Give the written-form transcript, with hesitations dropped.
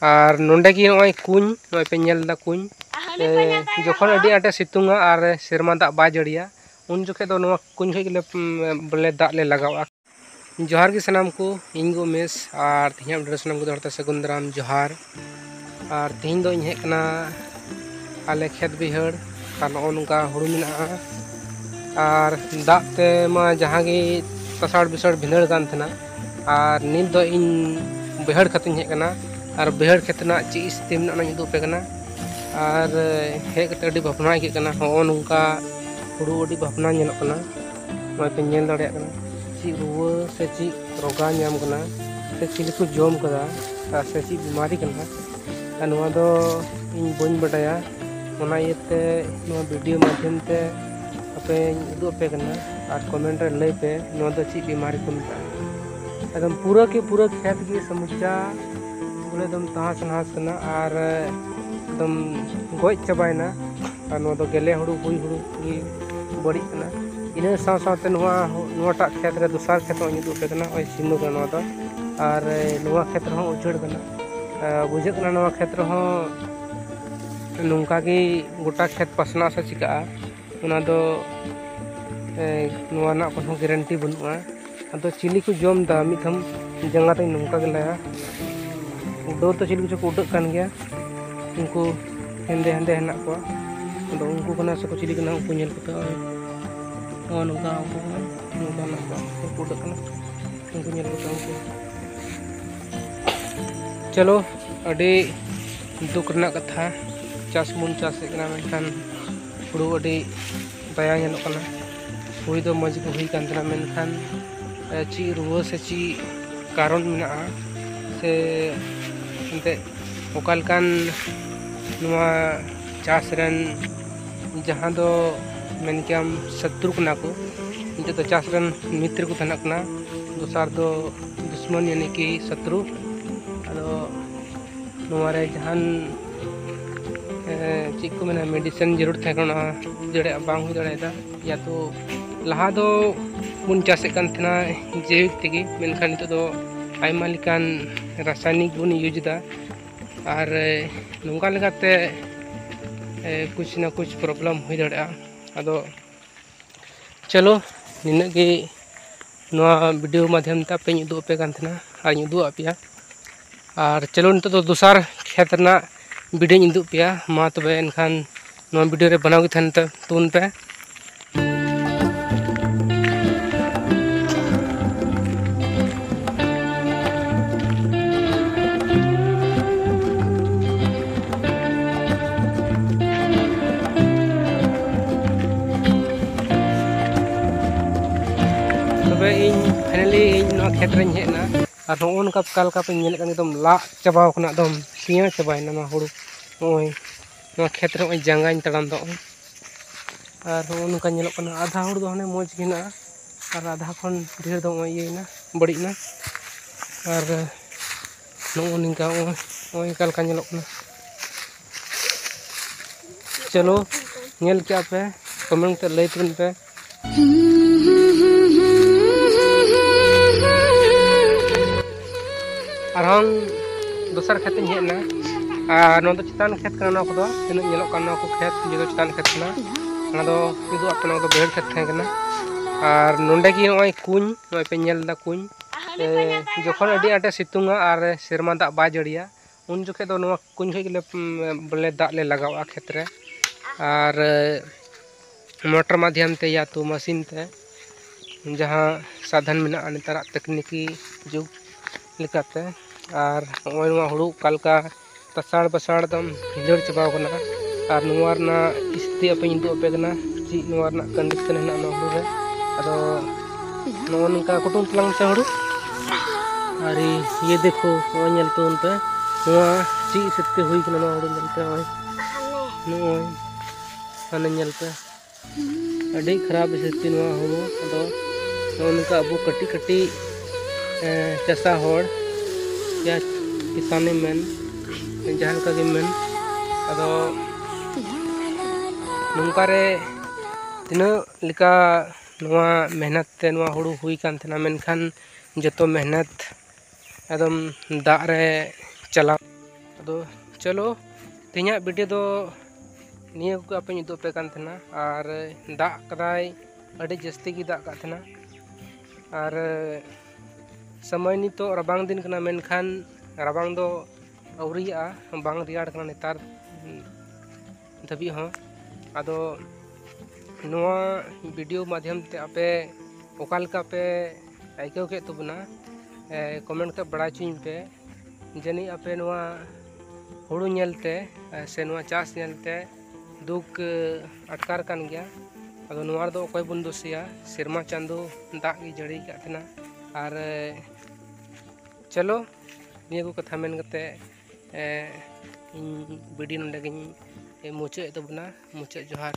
और नोंडे की नॉय कुñ नॉय पे नेल दा कुñ जखन अडी आटे सितुंगा और सेरमा दा बा जड़िया उन जोखे दो नोवा कुñ खै गेले बोले दा ले लगावा। जोहार की सनाम को इंगो मेस और तिहिया वीडियो सनाम को दरते सगुन दाराम जोहार। और तिहिन दो इन हेकना आले खेत बिहड़ और नो नुका हुड़ू मेना और दाते मा जहां गे तसाड़ बिसड़ भिंदड़ कान थना और नित दो इन बिहड़ खतिन हेकना और बिहड़ खेतना ची स्थिति मेना ना उदुग पे कना और हेक कते अडी भावना के कना हो नुका हुड़ू अडी भावना नेलोग कना मा पे नेल दाड़े कना ची रुवा से ची रोगा नाम कना से ची को जोम कदा से ची बीमारी कना नवा दो इन बन बटाया ओना इते नवा वीडियो माध्यम ते अपे उदुग पे कना और कमेंट रे लई पे नवा दो ची बीमारी को मिटा एकदम पूरा के पूरा खेत की समुचा बोले एकदम तहास नहास कना और एकदम गोज चबायना और नवा दो गेले हुड़ू हुई हुड़ू की बड़ी कना इन साव सावते नोटा खेत रे दूसरा खेत में उदुग पे कना ओय सिमु कना नवा दो और नवा खेत रे उजड़ कना बुझे कना नवा खेत रे नुंका की गोटा खेत पसना से चिका उना दो नवा ना कोनो गारंटी बनुआ अदो चिली को जोम दा मिथम जंगा ते नुंका गलाया उडो तो चिली को उडक कान गया उनको हेंदे हेंदे हेना को अदो उनको कना से को चिली कना उनको नेल पता ओ नुंका नुंका ना को उडक कना उनको नेल पता उनको चलो अडी दुख रना कथा चास मुन चास कना मेनखान हुड़ू अडी दया नेलो कना हुई दो मज को हुई कान तना मेनखान ची रुआ से ची कारण मेना से एंते ओकालकान नुआ चास रन जहां दो मेनक्याम शत्रु कना को इनते तो चास रन मित्र को तना कना दूसर दो दुश्मन यानी कि शत्रु अदो नुआ रे जहान चीज को मेना मेडिसिन जरूर थे कना जड़े बांग हुई दड़ेदा या तो लहा दो बुन चासे कान थना जैविक तेगी मेनखान नितो दो आयमा लिकान रासायनिक बुन यूज दा और नोंका लगाते कुछ ना कुछ प्रॉब्लम हुई दड़ेया अदो चलो निना गे नोआ वीडियो माध्यम ते पे उदुग पे कान थना और उदुग आपिया और चलो नितो दो दूसर खेत रना वीडियो उदुग पिया मा तबे एनखान नोआ वीडियो रे बनाव गे थन ते तुन पे फाइनली खेत रे हेना और नोका कालका पे नेल एकदम ला चबाव खना एकदम सिया चबायना ना हुड़ू ओय नो खेत रे जंगाइन तड़ाम दो और नोका नेलो कना आधा हुड़ दो हने मौज गिना और आधा खन ढेर दो येना बड़ीना और नो निका ओय कालका नेलो कना चलो नेल क्या पे कमेंट ते लई तुन पे और हम दूसर खेत हेना और नो चितान खेत कना को दो तिना नेलो कना को खेत जो चितान खेत कना ना दो इदु अपना दो बेहड़ खेत थे कना और नोंडे की नॉय कुñ नॉय पे नेल दा कुñ जखन अडी आटे सितुंगा और सेरमा दा बा जड़िया उन जोखे दो नोवा कुñ खै गेले बोले दा ले लगावा खेत रे और मोटर माध्यम ते या तो मशीन ते जहां साधन मेना नेतार तकनीकी जुग लिकाते और नवा हुड़ू कालका तसाड़ बसाड़ दम भिंदड़ चबाव कना और नवा रना स्थिति अपे उदुग पे कना ची नवा रना कंडीशन हेना ना हुड़ू रे अदो नवा नका कुटुम तलांग से हुड़ू और ये देखो नवा नेल तो उन पे नवा ची स्थिति हुई कना नवा हुड़ू नेल पे नोय हाने नेल पे अडी खराब स्थिति नवा हुड़ू अदो नका अबो कटी कटी चसा होड़ या किसानी मेन जहां का मेन अदो नुंका रे तिना लिका नवा मेहनत ते नवा हुड़ू हुई कान थना मेनखान जतो मेहनत एकदम दा रे चला तो चलो तेना वीडियो दो निया को आपे उदुग पे कान थेना और दाग कदाय अड़ी जस्ती की दाग का थेना और समय नितो रबांग दिन कना मेनखान रबांग दो अवरिया बांग रियाड़ कना नेतार धबी हों आदो नोआ वीडियो माध्यम ते आपे ओकालका पे आइकव के तबना कमेंट ते बड़ा चुኝ पे जनी आपे नोआ हुड़ू नेलते से नोआ चास नेलते दुख अटकार कान गया अदो नोआ दो अकय बन दोसिया सिरमा चांदो दाग की जड़ी का थना और चलो निया को कथा मेन कते वीडियो नंदे मुचाद तबना मुचाद जोहार।